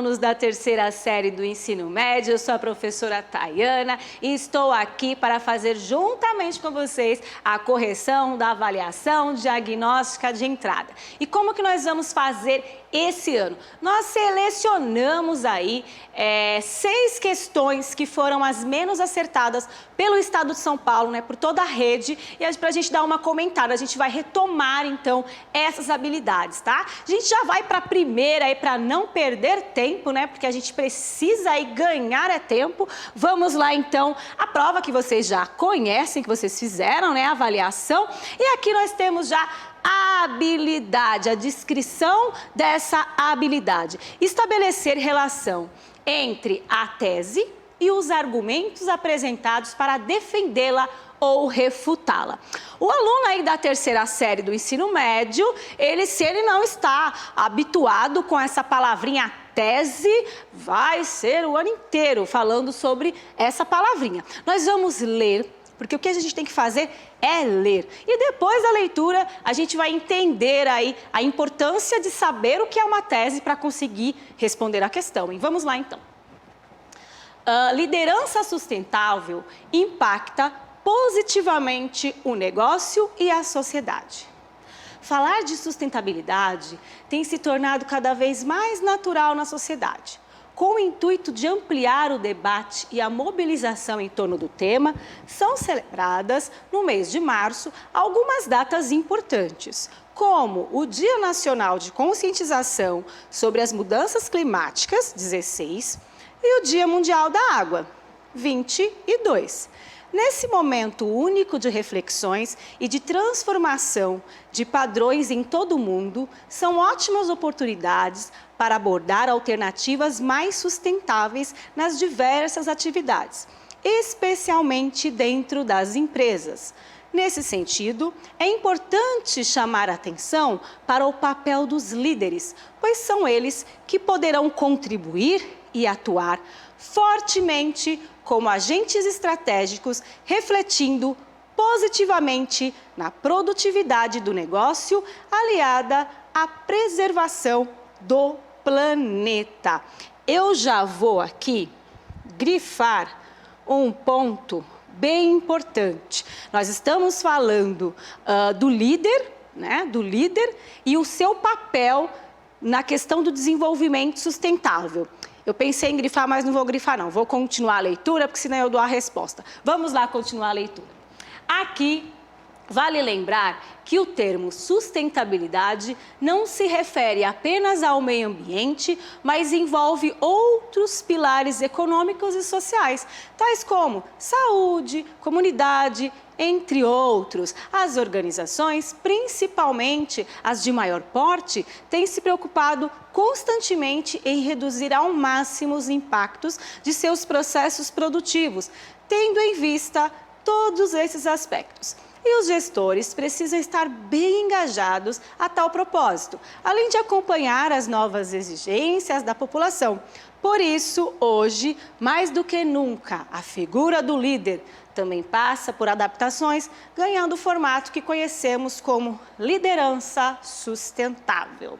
alunos da terceira série do ensino médio, eu sou a professora Tayana e estou aqui para fazer juntamente com vocês a correção da avaliação diagnóstica de entrada. E como que nós vamos fazer esse ano? Nós selecionamos aí 6 questões que foram as menos acertadas pelo estado de São Paulo, né, por toda a rede, e para a gente dar uma comentada, a gente vai retomar então essas habilidades, tá? A gente já vai para a primeira aí para não perder tempo, né, porque a gente precisa aí ganhar tempo. Vamos lá então, a prova que vocês já conhecem, que vocês fizeram, né, a avaliação, e aqui nós temos já a habilidade, a descrição dessa habilidade. Estabelecer relação entre a tese e os argumentos apresentados para defendê-la ou refutá-la. O aluno aí da terceira série do ensino médio, se ele não está habituado com essa palavrinha tese, vai ser o ano inteiro falando sobre essa palavrinha. Nós vamos ler, porque o que a gente tem que fazer é ler. E depois da leitura, a gente vai entender aí a importância de saber o que é uma tese para conseguir responder a questão. E vamos lá então. Liderança sustentável impacta positivamente o negócio e a sociedade. Falar de sustentabilidade tem se tornado cada vez mais natural na sociedade. Com o intuito de ampliar o debate e a mobilização em torno do tema, são celebradas, no mês de março, algumas datas importantes, como o Dia Nacional de Conscientização sobre as Mudanças Climáticas, 16, e o Dia Mundial da Água, 22. Nesse momento único de reflexões e de transformação de padrões em todo o mundo, são ótimas oportunidades para abordar alternativas mais sustentáveis nas diversas atividades, especialmente dentro das empresas. Nesse sentido, é importante chamar a atenção para o papel dos líderes, pois são eles que poderão contribuir e atuar fortemente como agentes estratégicos, refletindo positivamente na produtividade do negócio, aliada à preservação do planeta. Eu já vou aqui grifar um ponto bem importante. Nós estamos falando do líder, né, do líder e o seu papel na questão do desenvolvimento sustentável. Eu pensei em grifar, mas não vou grifar não. Vou continuar a leitura, porque senão eu dou a resposta. Vamos lá continuar a leitura. Aqui, vale lembrar que o termo sustentabilidade não se refere apenas ao meio ambiente, mas envolve outros pilares econômicos e sociais, tais como saúde, comunidade, entre outros. As organizações, principalmente as de maior porte, têm se preocupado constantemente em reduzir ao máximo os impactos de seus processos produtivos, tendo em vista todos esses aspectos. E os gestores precisam estar bem engajados a tal propósito, além de acompanhar as novas exigências da população. Por isso, hoje, mais do que nunca, a figura do líder também passa por adaptações, ganhando o formato que conhecemos como liderança sustentável.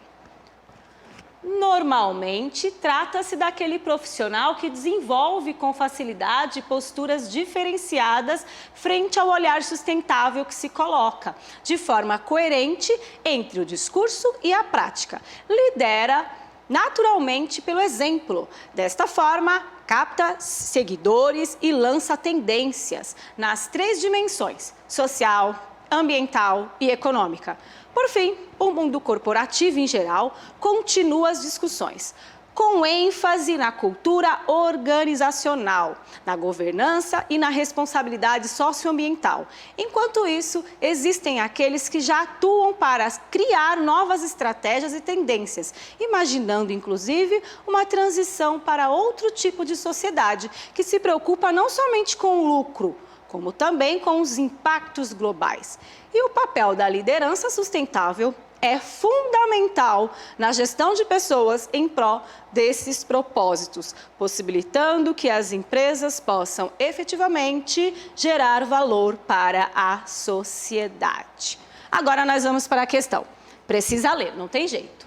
Normalmente, trata-se daquele profissional que desenvolve com facilidade posturas diferenciadas frente ao olhar sustentável que se coloca, de forma coerente entre o discurso e a prática. Lidera naturalmente pelo exemplo. Desta forma, capta seguidores e lança tendências nas 3 dimensões: social, ambiental e econômica. Por fim, o mundo corporativo em geral continua as discussões, com ênfase na cultura organizacional, na governança e na responsabilidade socioambiental. Enquanto isso, existem aqueles que já atuam para criar novas estratégias e tendências, imaginando inclusive uma transição para outro tipo de sociedade, que se preocupa não somente com o lucro, como também com os impactos globais. E o papel da liderança sustentável é fundamental na gestão de pessoas em prol desses propósitos, possibilitando que as empresas possam efetivamente gerar valor para a sociedade. Agora nós vamos para a questão. Precisa ler, não tem jeito.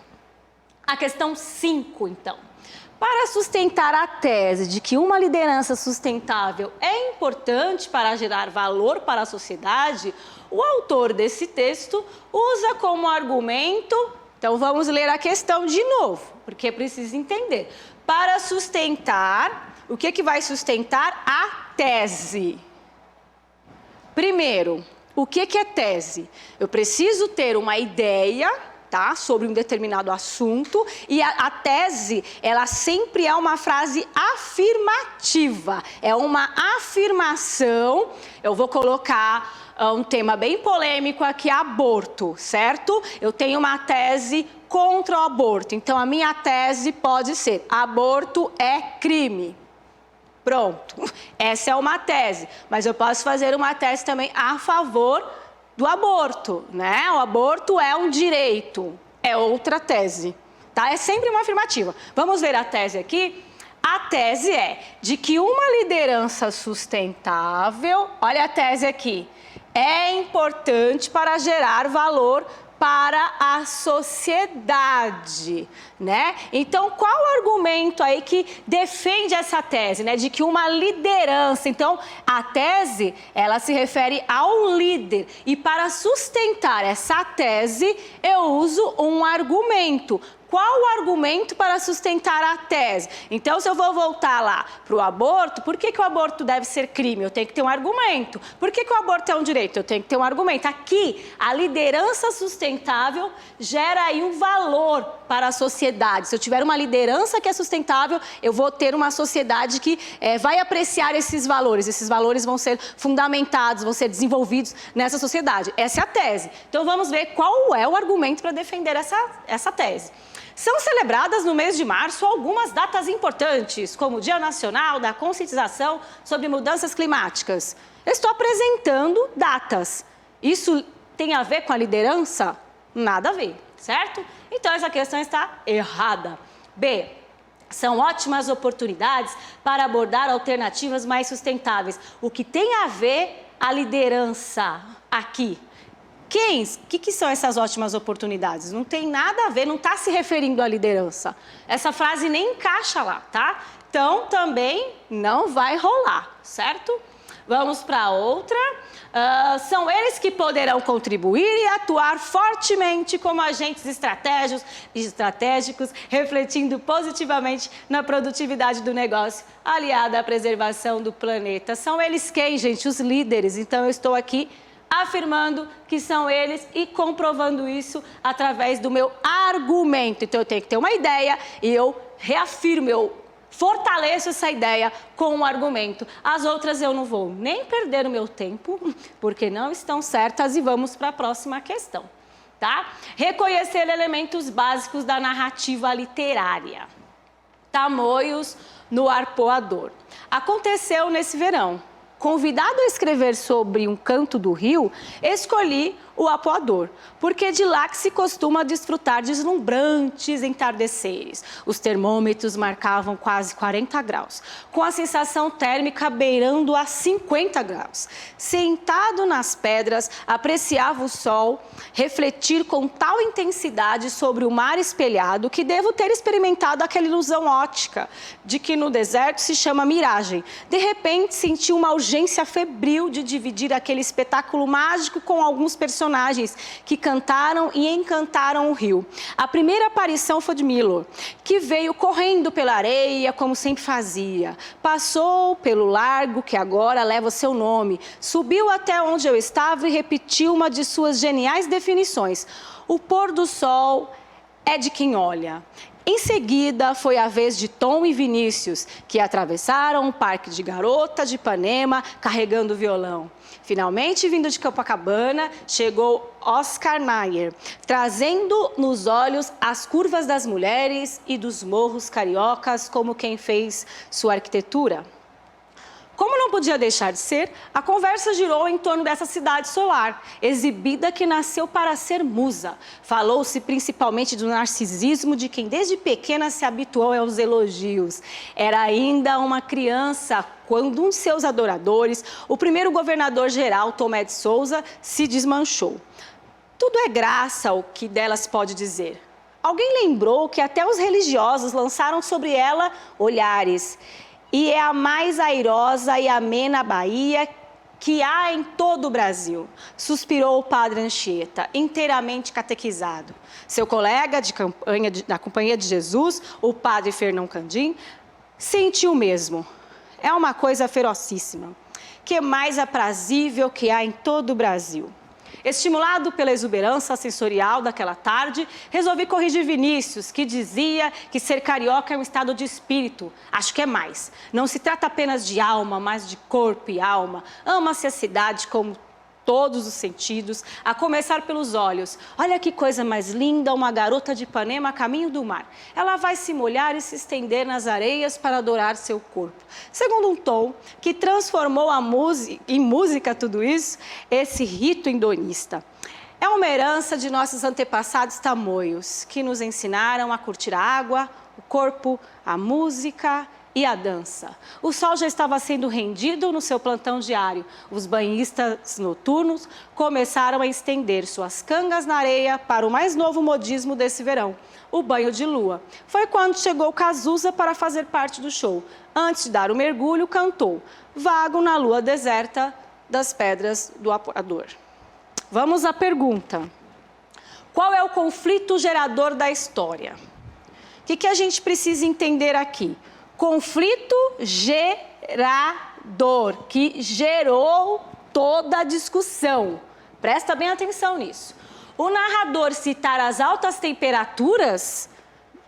A questão 5, então. Para sustentar a tese de que uma liderança sustentável é importante para gerar valor para a sociedade, o autor desse texto usa como argumento, então vamos ler a questão de novo, porque precisa entender. Para sustentar, o que vai sustentar? A tese. Primeiro, o que é tese? Eu preciso ter uma ideia, tá, sobre um determinado assunto, e a tese, ela sempre é uma frase afirmativa, é uma afirmação. Eu vou colocar um tema bem polêmico aqui, aborto, certo? Eu tenho uma tese contra o aborto, então a minha tese pode ser: aborto é crime. Pronto, essa é uma tese, mas eu posso fazer uma tese também a favor do aborto, né? O aborto é um direito, é outra tese, tá? É sempre uma afirmativa. Vamos ver a tese aqui? A tese é de que uma liderança sustentável, olha a tese aqui, é importante para gerar valor para a sociedade, né? Então, qual o argumento aí que defende essa tese, né? De que uma liderança, então, a tese, ela se refere ao líder. E para sustentar essa tese, eu uso um argumento. Qual o argumento para sustentar a tese? Então, se eu vou voltar lá para o aborto, por que o aborto deve ser crime? Eu tenho que ter um argumento. Por que o aborto é um direito? Eu tenho que ter um argumento. Aqui, a liderança sustentável gera aí um valor para a sociedade. Se eu tiver uma liderança que é sustentável, eu vou ter uma sociedade que vai apreciar esses valores. Esses valores vão ser fundamentados, vão ser desenvolvidos nessa sociedade. Essa é a tese. Então, vamos ver qual é o argumento para defender essa tese. São celebradas no mês de março algumas datas importantes, como o Dia Nacional da Conscientização sobre Mudanças Climáticas. Eu estou apresentando datas. Isso tem a ver com a liderança? Nada a ver, certo? Então, essa questão está errada. B. São ótimas oportunidades para abordar alternativas mais sustentáveis. O que tem a ver a liderança aqui? O que são essas ótimas oportunidades? Não tem nada a ver, não está se referindo à liderança. Essa frase nem encaixa lá, tá? Então, também não vai rolar, certo? Vamos para outra. São eles que poderão contribuir e atuar fortemente como agentes estratégicos, refletindo positivamente na produtividade do negócio, aliada à preservação do planeta. São eles quem, gente? Os líderes. Então, eu estou aqui afirmando que são eles e comprovando isso através do meu argumento. Então, eu tenho que ter uma ideia e eu reafirmo, eu fortaleço essa ideia com um argumento. As outras eu não vou nem perder o meu tempo, porque não estão certas, e vamos para a próxima questão, tá? Reconhecer elementos básicos da narrativa literária. Tamoios no Arpoador. Aconteceu nesse verão. Convidado a escrever sobre um canto do rio, escolhi o Arpoador, porque de lá que se costuma desfrutar deslumbrantes entardeceres. Os termômetros marcavam quase 40 graus, com a sensação térmica beirando a 50 graus. Sentado nas pedras, apreciava o sol refletir com tal intensidade sobre o mar espelhado que devo ter experimentado aquela ilusão óptica de que no deserto se chama miragem. De repente, senti uma urgência febril de dividir aquele espetáculo mágico com alguns personagens que cantaram e encantaram o rio. A primeira aparição foi de Milo, que veio correndo pela areia, como sempre fazia. Passou pelo largo que agora leva seu nome, subiu até onde eu estava e repetiu uma de suas geniais definições: o pôr do sol é de quem olha. Em seguida, foi a vez de Tom e Vinícius, que atravessaram o Parque de Garota de Ipanema, carregando o violão. Finalmente, vindo de Copacabana, chegou Oscar Niemeyer, trazendo nos olhos as curvas das mulheres e dos morros cariocas, como quem fez sua arquitetura. Como não podia deixar de ser, a conversa girou em torno dessa cidade solar, exibida que nasceu para ser musa. Falou-se principalmente do narcisismo de quem desde pequena se habituou aos elogios. Era ainda uma criança quando um de seus adoradores, o primeiro governador-geral, Tomé de Souza, se desmanchou. Tudo é graça, o que delas pode dizer. Alguém lembrou que até os religiosos lançaram sobre ela olhares. E é a mais airosa e amena Bahia que há em todo o Brasil, suspirou o padre Anchieta, inteiramente catequizado. Seu colega da Companhia de Jesus, o padre Fernão Candim, sentiu o mesmo. É uma coisa ferocíssima, que é mais aprazível que há em todo o Brasil. Estimulado pela exuberância sensorial daquela tarde, resolvi corrigir Vinícius, que dizia que ser carioca é um estado de espírito. Acho que é mais. Não se trata apenas de alma, mas de corpo e alma. Ama-se a cidade como todos os sentidos, a começar pelos olhos. Olha que coisa mais linda, uma garota de Ipanema a caminho do mar. Ela vai se molhar e se estender nas areias para adorar seu corpo. Segundo um tom que transformou em música tudo isso, esse rito indonista. É uma herança de nossos antepassados tamoios, que nos ensinaram a curtir a água, o corpo, a música e a dança. O sol já estava sendo rendido no seu plantão diário. Os banhistas noturnos começaram a estender suas cangas na areia para o mais novo modismo desse verão, o banho de lua. Foi quando chegou Cazuza para fazer parte do show. Antes de dar o mergulho, cantou Vago na lua deserta das pedras do Apurador. Vamos à pergunta. Qual é o conflito gerador da história? O que a gente precisa entender aqui? Conflito gerador, que gerou toda a discussão. Presta bem atenção nisso. O narrador citar as altas temperaturas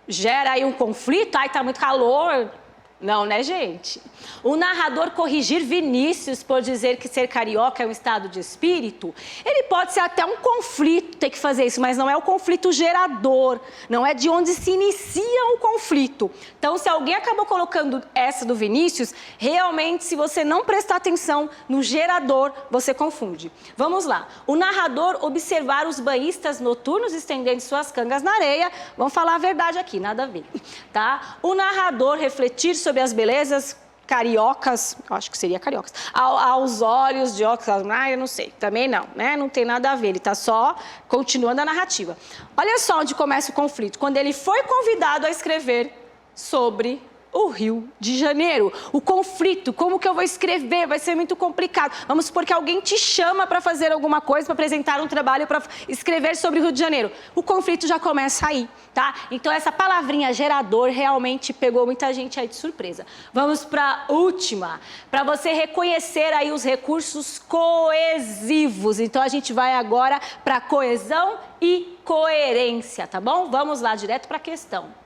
gera aí um conflito, ai, tá muito calor. Não, né, gente? O narrador corrigir Vinícius por dizer que ser carioca é um estado de espírito, ele pode ser até um conflito ter que fazer isso, mas não é o conflito gerador, não é de onde se inicia o conflito. Então, se alguém acabou colocando essa do Vinícius, realmente, se você não prestar atenção no gerador, você confunde. Vamos lá. O narrador observar os banhistas noturnos estendendo suas cangas na areia, vamos falar a verdade aqui, nada a ver, tá? O narrador refletir sobre as belezas cariocas, acho que seria cariocas, aos olhos de óculos, eu não sei, também não, né? Não tem nada a ver, ele está só continuando a narrativa. Olha só onde começa o conflito, quando ele foi convidado a escrever sobre o Rio de Janeiro. O conflito, como que eu vou escrever? Vai ser muito complicado. Vamos supor que alguém te chama para fazer alguma coisa, para apresentar um trabalho, para escrever sobre o Rio de Janeiro. O conflito já começa aí, tá? Então essa palavrinha gerador realmente pegou muita gente aí de surpresa. Vamos para a última, para você reconhecer aí os recursos coesivos. Então a gente vai agora para coesão e coerência, tá bom? Vamos lá direto para a questão.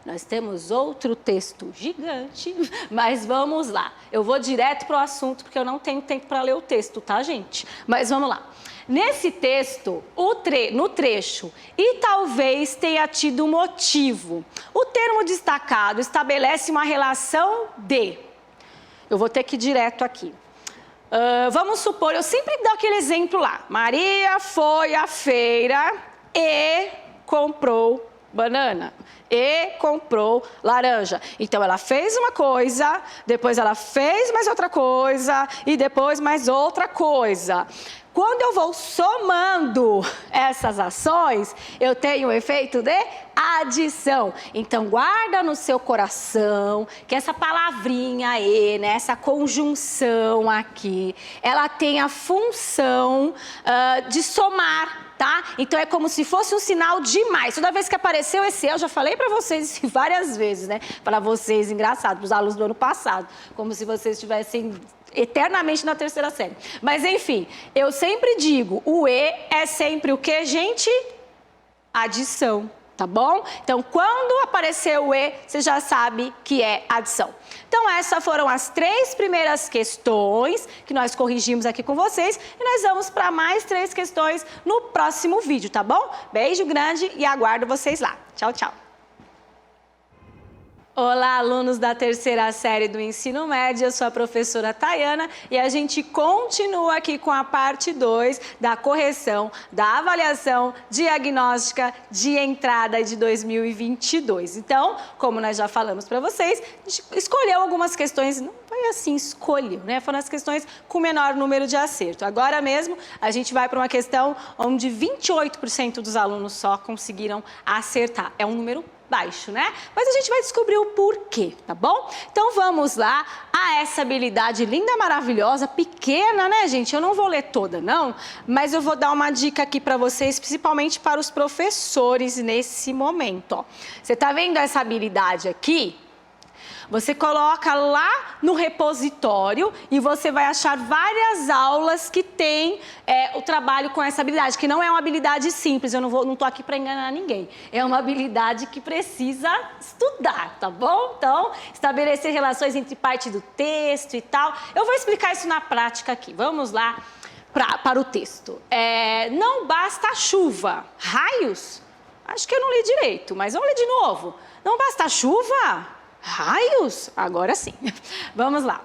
Nós temos outro texto gigante, mas vamos lá. Eu vou direto para o assunto, porque eu não tenho tempo para ler o texto, tá, gente? Mas vamos lá. Nesse texto, no trecho, e talvez tenha tido motivo, o termo destacado estabelece uma relação de... Eu vou ter que ir direto aqui. Vamos supor, eu sempre dou aquele exemplo lá. Maria foi à feira e comprou banana. E comprou laranja. Então, ela fez uma coisa, depois ela fez mais outra coisa e depois mais outra coisa. Quando eu vou somando essas ações, eu tenho o efeito de adição. Então, guarda no seu coração que essa palavrinha e, né, essa conjunção aqui, ela tem a função de somar. Tá? Então, é como se fosse um sinal de mais. Toda vez que apareceu esse eu já falei para vocês várias vezes, né? Para vocês, engraçado, para os alunos do ano passado. Como se vocês estivessem eternamente na terceira série. Mas, enfim, eu sempre digo, o E é sempre o que, gente? Adição. Tá bom? Então, quando aparecer o E, você já sabe que é adição. Então, essas foram as 3 primeiras questões que nós corrigimos aqui com vocês. E nós vamos para mais 3 questões no próximo vídeo, tá bom? Beijo grande e aguardo vocês lá. Tchau, tchau. Olá, alunos da terceira série do ensino médio, eu sou a professora Tayana e a gente continua aqui com a parte 2 da correção, da avaliação diagnóstica de entrada de 2022. Então, como nós já falamos para vocês, a gente escolheu algumas questões e assim escolheu, né? Foram as questões com menor número de acerto. Agora mesmo, a gente vai para uma questão onde 28% dos alunos só conseguiram acertar. É um número baixo, né? Mas a gente vai descobrir o porquê, tá bom? Então vamos lá a essa habilidade linda, maravilhosa, pequena, né, gente? Eu não vou ler toda, não, mas eu vou dar uma dica aqui para vocês, principalmente para os professores nesse momento, ó. Você tá vendo essa habilidade aqui? Você coloca lá no repositório e você vai achar várias aulas que tem o trabalho com essa habilidade, que não é uma habilidade simples, eu não tô aqui para enganar ninguém. É uma habilidade que precisa estudar, tá bom? Então, estabelecer relações entre parte do texto e tal. Eu vou explicar isso na prática aqui. Vamos lá para o texto. Não basta a chuva. Raios? Acho que eu não li direito, mas vamos ler de novo. Não basta a chuva? Raios? Agora sim. Vamos lá.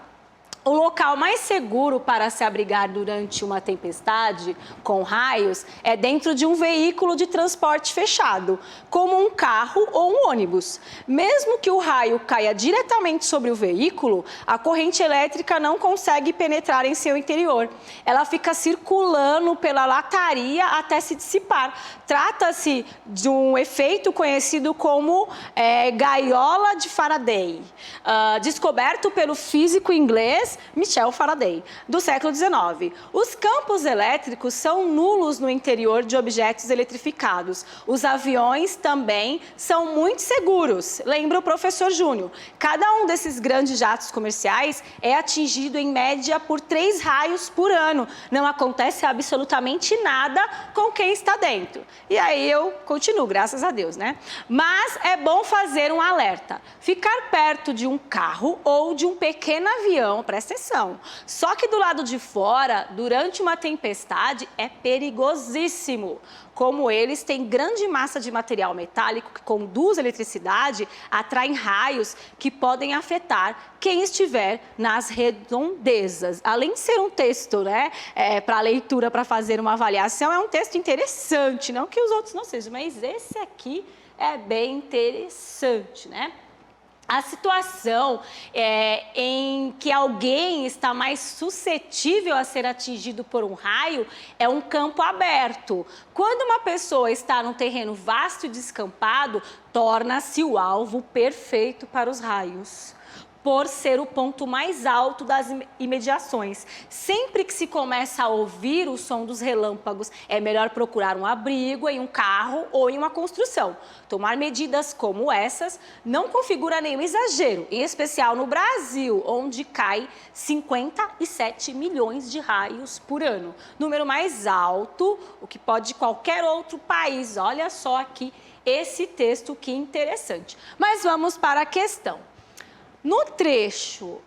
O local mais seguro para se abrigar durante uma tempestade com raios é dentro de um veículo de transporte fechado, como um carro ou um ônibus. Mesmo que o raio caia diretamente sobre o veículo, a corrente elétrica não consegue penetrar em seu interior. Ela fica circulando pela lataria até se dissipar. Trata-se de um efeito conhecido como gaiola de Faraday, descoberto pelo físico inglês Michel Faraday, do século XIX. Os campos elétricos são nulos no interior de objetos eletrificados. Os aviões também são muito seguros. Lembra o professor Júnior? Cada um desses grandes jatos comerciais é atingido em média por 3 raios por ano. Não acontece absolutamente nada com quem está dentro. E aí eu continuo, graças a Deus, né? Mas é bom fazer um alerta. Ficar perto de um carro ou de um pequeno avião, presta atenção, só que do lado de fora, durante uma tempestade, é perigosíssimo. Como eles têm grande massa de material metálico que conduz eletricidade, atraem raios que podem afetar quem estiver nas redondezas. Além de ser um texto, né, para leitura, para fazer uma avaliação, é um texto interessante, não que os outros não sejam, mas esse aqui é bem interessante, né? A situação em que alguém está mais suscetível a ser atingido por um raio é um campo aberto. Quando uma pessoa está num terreno vasto e descampado, torna-se o alvo perfeito para os raios, por ser o ponto mais alto das imediações. Sempre que se começa a ouvir o som dos relâmpagos, é melhor procurar um abrigo em um carro ou em uma construção. Tomar medidas como essas não configura nenhum exagero, em especial no Brasil, onde cai 57 milhões de raios por ano. Número mais alto, o que pode de qualquer outro país. Olha só aqui esse texto, que interessante. Mas vamos para a questão. No trecho,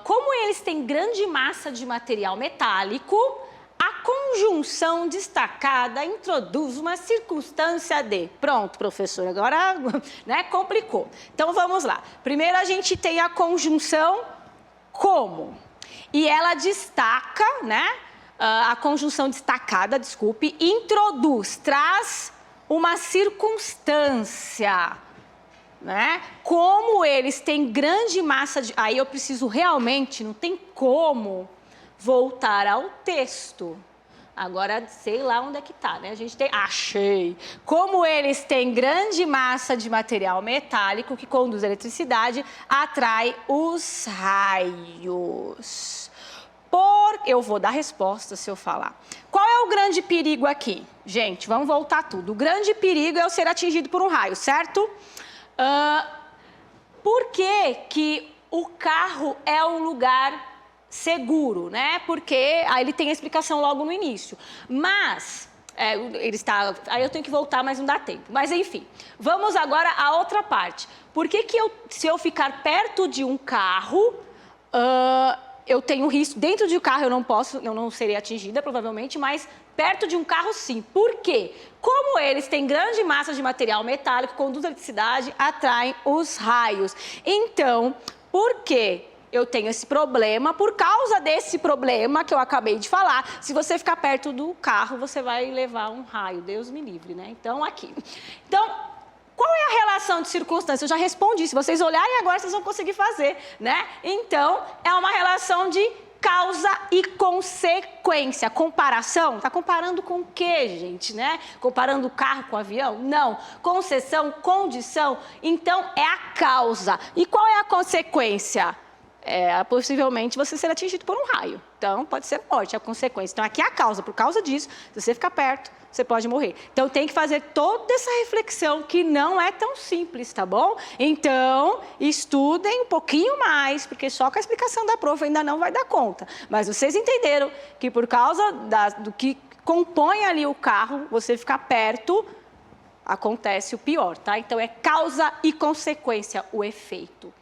como eles têm grande massa de material metálico, a conjunção destacada introduz uma circunstância de... Pronto, professor, agora né, complicou. Então, vamos lá. Primeiro, a gente tem a conjunção como. E ela destaca, né? A conjunção destacada, desculpe, introduz, traz uma circunstância, né? Como eles têm grande massa de... Aí eu preciso realmente, não tem como voltar ao texto. Agora, sei lá onde é que tá, né? A gente tem... Achei! Como eles têm grande massa de material metálico que conduz a eletricidade, atrai os raios. Eu vou dar resposta se eu falar. Qual é o grande perigo aqui? Gente, vamos voltar tudo. O grande perigo é eu ser atingido por um raio, certo? Por que o carro é um lugar seguro, né? Porque aí ele tem a explicação logo no início. Mas ele está... Aí eu tenho que voltar, mas não dá tempo. Mas enfim, vamos agora à outra parte. Por que se eu ficar perto de um carro, eu tenho risco... Dentro de um carro eu não serei atingida, provavelmente, mas perto de um carro sim. Por quê? Como eles têm grande massa de material metálico, conduz a eletricidade, atraem os raios. Então, por que eu tenho esse problema? Por causa desse problema que eu acabei de falar, se você ficar perto do carro, você vai levar um raio. Deus me livre, né? Então, aqui. Então, Qual é a relação de circunstância? Eu já respondi, se vocês olharem agora, vocês vão conseguir fazer, né? Então, é uma relação de causa e consequência. Comparação, tá comparando com o quê, gente, né? Comparando o carro com o avião? Não. Concessão, condição, então é a causa. E qual é a consequência? Possivelmente você ser atingido por um raio. Então, pode ser morte, a consequência. Então, aqui é a causa. Por causa disso, se você ficar perto, você pode morrer. Então, tem que fazer toda essa reflexão, que não é tão simples, tá bom? Então, estudem um pouquinho mais, porque só com a explicação da prof ainda não vai dar conta. Mas vocês entenderam que por causa do que compõe ali o carro, você ficar perto, acontece o pior, tá? Então, é causa e consequência, o efeito.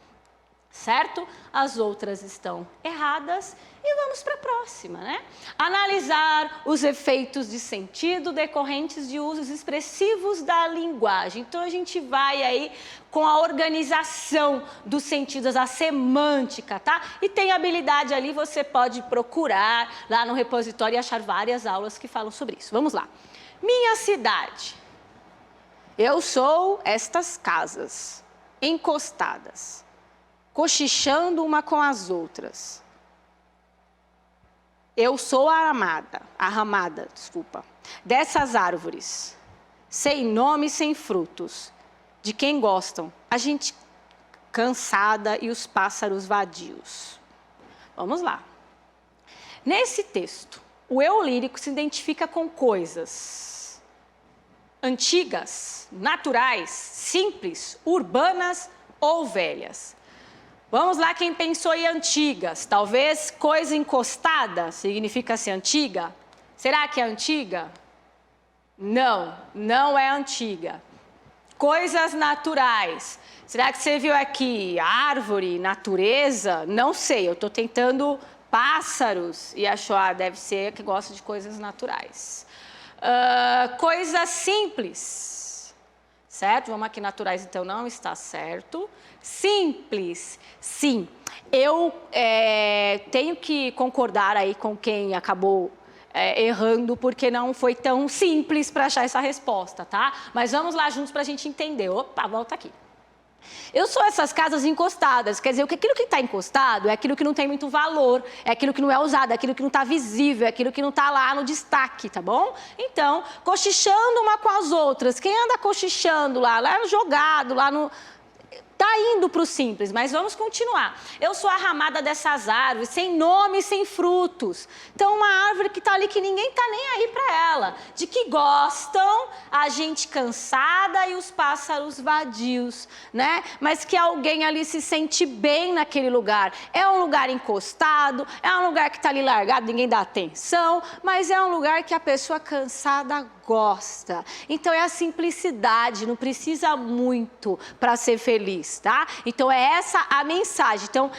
Certo? As outras estão erradas e vamos para a próxima, né? Analisar os efeitos de sentido decorrentes de usos expressivos da linguagem. Então, a gente vai aí com a organização dos sentidos, a semântica, tá? E tem habilidade ali, você pode procurar lá no repositório e achar várias aulas que falam sobre isso. Vamos lá. Minha cidade. Eu sou estas casas encostadas, cochichando uma com as outras. Eu sou a ramada, dessas árvores, sem nome e sem frutos, de quem gostam, a gente cansada e os pássaros vadios. Vamos lá. Nesse texto, o eu lírico se identifica com coisas antigas, naturais, simples, urbanas ou velhas. Vamos lá, quem pensou em antigas? Talvez coisa encostada significa ser antiga? Será que é antiga? Não, não é antiga. Coisas naturais. Será que você viu aqui árvore, natureza? Não sei, eu estou tentando pássaros e achou, deve ser que gosta de coisas naturais. Coisas simples. Certo? Vamos aqui, naturais, então não está certo. Simples, sim. Eu tenho que concordar aí com quem acabou errando, porque não foi tão simples para achar essa resposta, tá? Mas vamos lá juntos para a gente entender. Opa, volta aqui. Eu sou essas casas encostadas, quer dizer, aquilo que está encostado é aquilo que não tem muito valor, é aquilo que não é usado, é aquilo que não está visível, é aquilo que não está lá no destaque, tá bom? Então, cochichando uma com as outras, quem anda cochichando lá jogado, lá no... Está indo para o simples, mas vamos continuar. Eu sou a ramada dessas árvores, sem nome e sem frutos. Então, uma árvore que está ali, que ninguém está nem aí para ela. De que gostam a gente cansada e os pássaros vadios, né? Mas que alguém ali se sente bem naquele lugar. É um lugar encostado, é um lugar que está ali largado, ninguém dá atenção, mas é um lugar que a pessoa cansada gosta. Então, é a simplicidade, não precisa muito para ser feliz, tá? Então, é essa a mensagem. Então,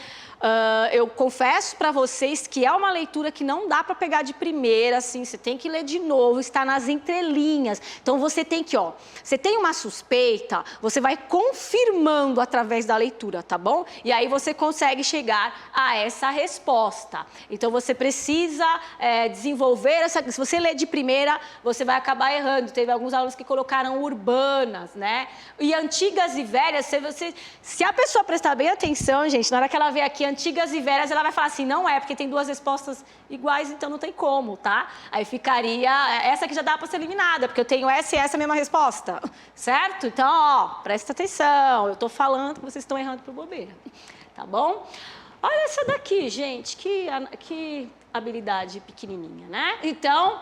eu confesso para vocês que é uma leitura que não dá para pegar de primeira, assim, você tem que ler de novo, está nas entrelinhas. Então, você tem que, você tem uma suspeita, você vai confirmando através da leitura, tá bom? E aí você consegue chegar a essa resposta. Então, você precisa desenvolver essa... Se você ler de primeira, você vai acabar errando. Teve alguns alunos que colocaram urbanas, né? E antigas e velhas, se a pessoa prestar bem atenção, gente, na hora que ela vê aqui antigas e velhas, ela vai falar assim, não é, porque tem duas respostas iguais, então não tem como, tá? Aí ficaria, essa aqui já dá para ser eliminada, porque eu tenho essa e essa mesma resposta, certo? Então, presta atenção, eu tô falando que vocês estão errando por bobeira, tá bom? Olha essa daqui, gente, que habilidade pequenininha, né? Então,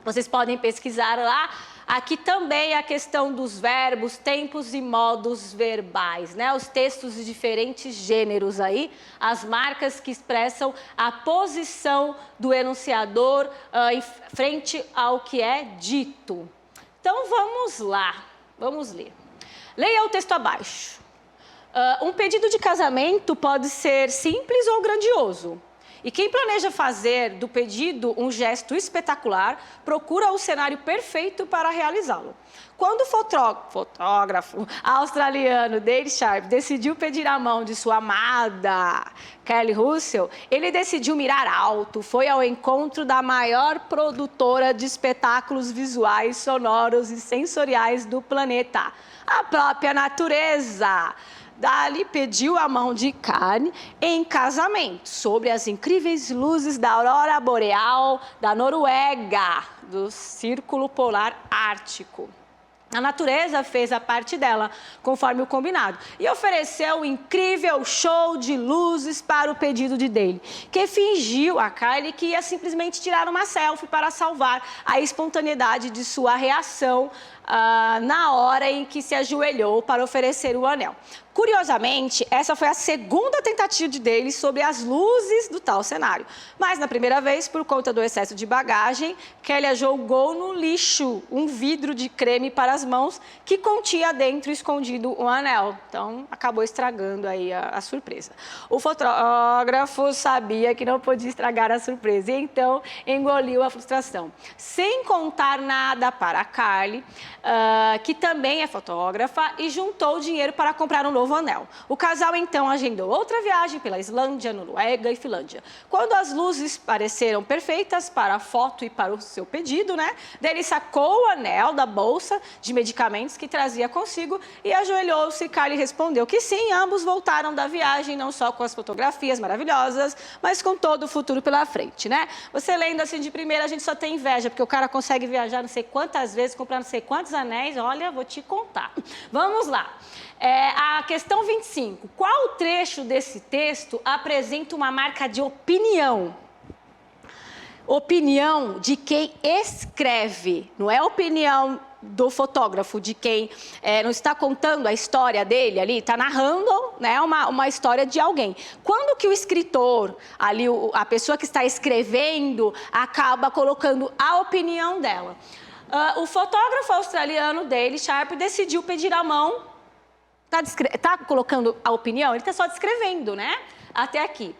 vocês podem pesquisar lá. Aqui também a questão dos verbos, tempos e modos verbais, né? Os textos de diferentes gêneros aí, as marcas que expressam a posição do enunciador em frente ao que é dito. Então, vamos lá, vamos ler. Leia o texto abaixo. Um pedido de casamento pode ser simples ou grandioso. E quem planeja fazer do pedido um gesto espetacular, procura o cenário perfeito para realizá-lo. Quando o fotógrafo australiano Dale Sharp decidiu pedir a mão de sua amada Kelly Russell, ele decidiu mirar alto, foi ao encontro da maior produtora de espetáculos visuais, sonoros e sensoriais do planeta, a própria natureza. Dali pediu a mão de Karen em casamento, sob as incríveis luzes da aurora boreal da Noruega, do Círculo Polar Ártico. A natureza fez a parte dela, conforme o combinado, e ofereceu um incrível show de luzes para o pedido de Dale, que fingiu a Kylie que ia simplesmente tirar uma selfie para salvar a espontaneidade de sua reação na hora em que se ajoelhou para oferecer o anel. Curiosamente, essa foi a segunda tentativa de Dale sobre as luzes do tal cenário. Mas, na primeira vez, por conta do excesso de bagagem, Kelly jogou no lixo um vidro de creme para as mãos que continha dentro escondido um anel. Então, acabou estragando aí a surpresa. O fotógrafo sabia que não podia estragar a surpresa e, então, engoliu a frustração. Sem contar nada para a Kylie, que também é fotógrafa, e juntou dinheiro para comprar um novo anel. O casal, então, agendou outra viagem pela Islândia, Noruega e Finlândia. Quando as luzes pareceram perfeitas para a foto e para o seu pedido, né, Dale sacou o anel da bolsa de medicamentos que trazia consigo e ajoelhou-se. Kylie respondeu que sim, ambos voltaram da viagem, não só com as fotografias maravilhosas, mas com todo o futuro pela frente, né? Você lendo assim de primeira, a gente só tem inveja, porque o cara consegue viajar não sei quantas vezes, comprar não sei quantos anéis, olha, vou te contar. Vamos lá. A questão 25. Qual trecho desse texto apresenta uma marca de opinião? Opinião de quem escreve, não é opinião do fotógrafo, de quem não está contando a história dele ali, está narrando, né, uma história de alguém. Quando que o escritor, ali, a pessoa que está escrevendo, acaba colocando a opinião dela? O fotógrafo australiano Dale Sharp decidiu pedir a mão. Tá colocando a opinião? Ele está só descrevendo, né? Até aqui.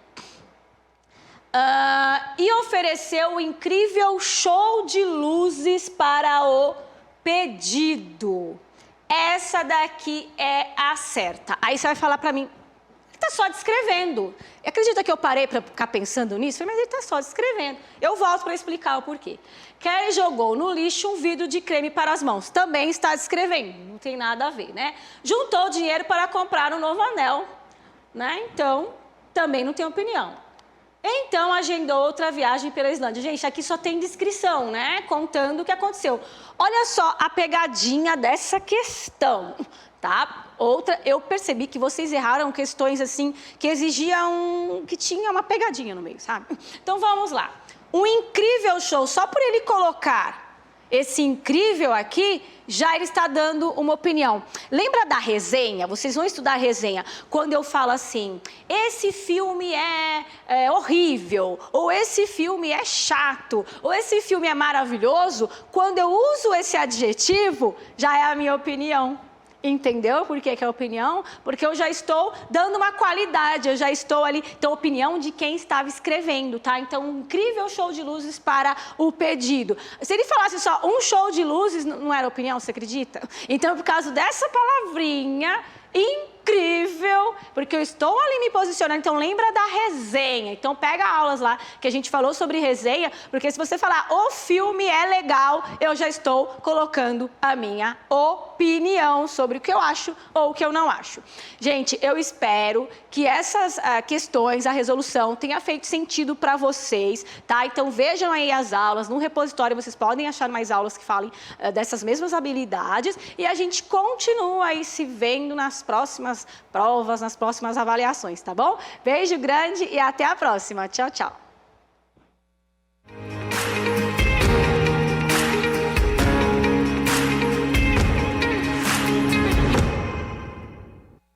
E ofereceu um incrível show de luzes para o pedido. Essa daqui é a certa. Aí você vai falar para mim, ele está só descrevendo. Acredita que eu parei para ficar pensando nisso? Mas ele está só descrevendo. Eu volto para explicar o porquê. Kelly jogou no lixo um vidro de creme para as mãos. Também está descrevendo. Não tem nada a ver, né? Juntou dinheiro para comprar um novo anel, né? Então, também não tem opinião. Então, agendou outra viagem pela Islândia. Gente, aqui só tem descrição, né? Contando o que aconteceu. Olha só a pegadinha dessa questão, tá? Outra, eu percebi que vocês erraram questões assim, que exigiam, que tinha uma pegadinha no meio, sabe? Então, vamos lá. Um incrível show, só por ele colocar esse incrível aqui, já ele está dando uma opinião. Lembra da resenha? Vocês vão estudar a resenha. Quando eu falo assim, esse filme é horrível, ou esse filme é chato, ou esse filme é maravilhoso, quando eu uso esse adjetivo, já é a minha opinião. Entendeu por que é opinião? Porque eu já estou dando uma qualidade, eu já estou ali, então, opinião de quem estava escrevendo, tá? Então, um incrível show de luzes para o pedido. Se ele falasse só um show de luzes, não era opinião, você acredita? Então, por causa dessa palavrinha, incrível, porque eu estou ali me posicionando, então lembra da resenha, então pega aulas lá que a gente falou sobre resenha, porque se você falar o filme é legal, eu já estou colocando a minha opinião sobre o que eu acho ou o que eu não acho. Gente, eu espero que essas questões, a resolução, tenha feito sentido para vocês, tá? Então vejam aí as aulas, no repositório vocês podem achar mais aulas que falem dessas mesmas habilidades e a gente continua aí se vendo nas próximas provas, nas próximas avaliações, tá bom? Beijo grande e até a próxima. Tchau, tchau.